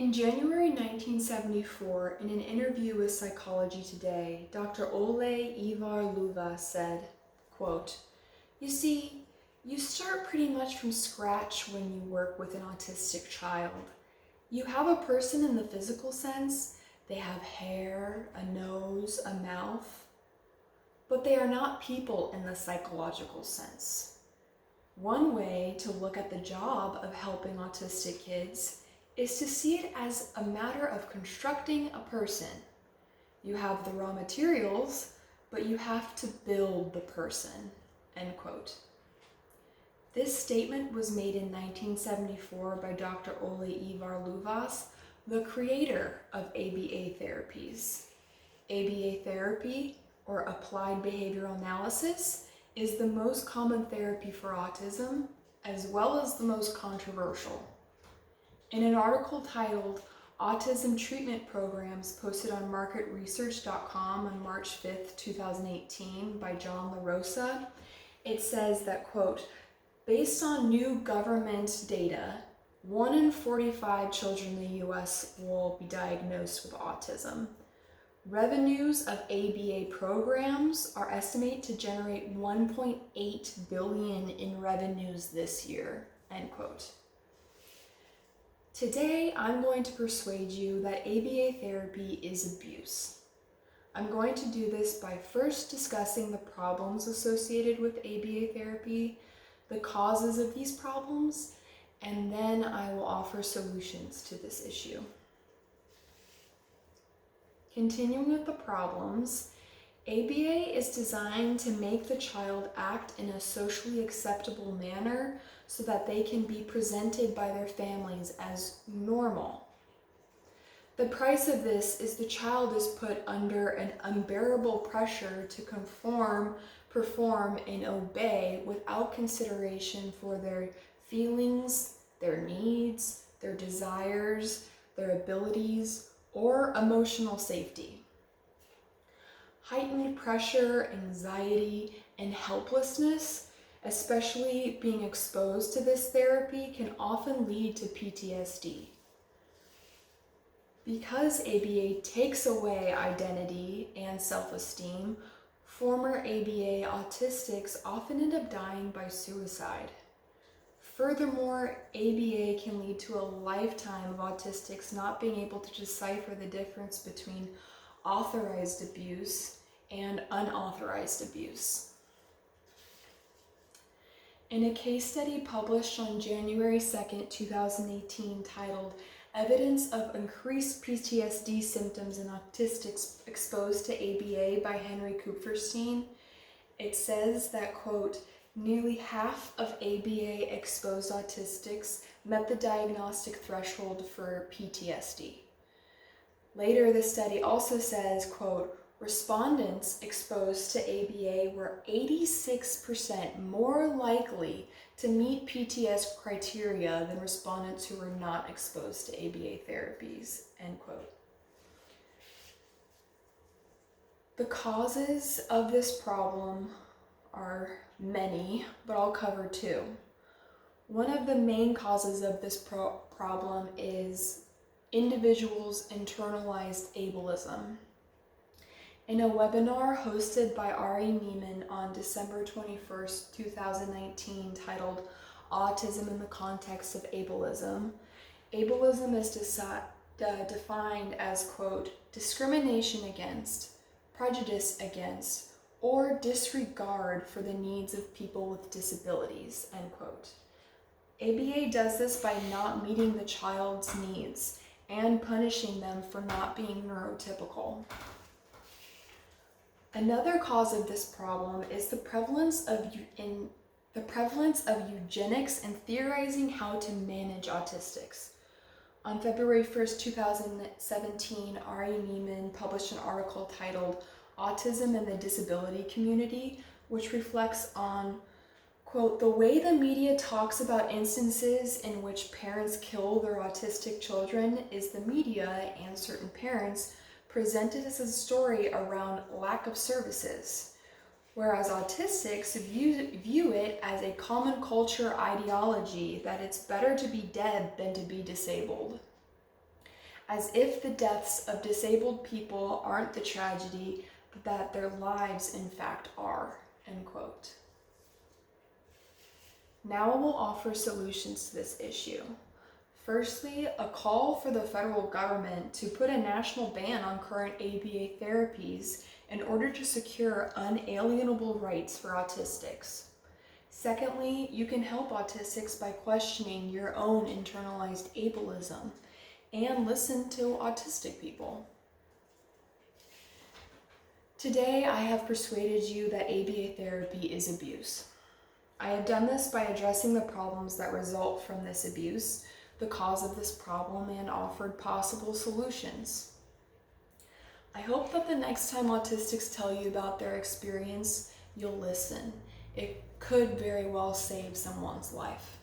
In January 1974, in an interview with Psychology Today, Dr. Ole Ivar Luva said, quote, "You see, you start pretty much from scratch when you work with an autistic child. You have a person in the physical sense. They have hair, a nose, a mouth, but they are not people in the psychological sense. One way to look at the job of helping autistic kids is to see it as a matter of constructing a person. You have the raw materials, but you have to build the person," end quote. This statement was made in 1974 by Dr. Ole Ivar Luvas, the creator of ABA therapies. ABA therapy, or applied behavioral analysis, is the most common therapy for autism, as well as the most controversial. In an article titled Autism Treatment Programs posted on marketresearch.com on March 5th, 2018 by John LaRosa, it says that, quote, "Based on new government data, 1 in 45 children in the US will be diagnosed with autism. Revenues of ABA programs are estimated to generate 1.8 billion in revenues this year," end quote. Today, I'm going to persuade you that ABA therapy is abuse. I'm going to do this by first discussing the problems associated with ABA therapy, the causes of these problems, and then I will offer solutions to this issue. Continuing with the problems, ABA is designed to make the child act in a socially acceptable manner so that they can be presented by their families as normal. The price of this is the child is put under an unbearable pressure to conform, perform, and obey without consideration for their feelings, their needs, their desires, their abilities, or emotional safety. Heightened pressure, anxiety, and helplessness, especially being exposed to this therapy, can often lead to PTSD. Because ABA takes away identity and self-esteem, former ABA autistics often end up dying by suicide. Furthermore, ABA can lead to a lifetime of autistics not being able to decipher the difference between authorized abuse and unauthorized abuse. In a case study published on January 2nd, 2018, titled "Evidence of Increased PTSD Symptoms in Autistics Exposed to ABA" by Henry Kupferstein, it says that, quote, "Nearly half of ABA exposed autistics met the diagnostic threshold for PTSD. Later, the study also says, quote, "Respondents exposed to ABA were 86% more likely to meet PTS criteria than respondents who were not exposed to ABA therapies," end quote. The causes of this problem are many, but I'll cover two. One of the main causes of this problem is individuals' internalized ableism. In a webinar hosted by Ari Neiman on December 21st, 2019, titled "Autism in the Context of Ableism," ableism is defined as, quote, "discrimination against, prejudice against, or disregard for the needs of people with disabilities," end quote. ABA does this by not meeting the child's needs and punishing them for not being neurotypical. Another cause of this problem is the prevalence of eugenics and theorizing how to manage autistics. On February 1st, 2017, Ari Neiman published an article titled "Autism and the Disability Community," which reflects on, quote, "the way the media talks about instances in which parents kill their autistic children is the media and certain parents presented as a story around lack of services, whereas autistics view it as a common culture ideology that it's better to be dead than to be disabled. as if the deaths of disabled people aren't the tragedy, but that their lives in fact are, end quote. Now I will offer solutions to this issue. Firstly, a call for the federal government to put a national ban on current ABA therapies in order to secure unalienable rights for autistics. Secondly, you can help autistics by questioning your own internalized ableism and listen to autistic people. Today, I have persuaded you that ABA therapy is abuse. I have done this by addressing the problems that result from this abuse, the cause of this problem, and offered possible solutions. I hope that the next time autistics tell you about their experience, you'll listen. It could very well save someone's life.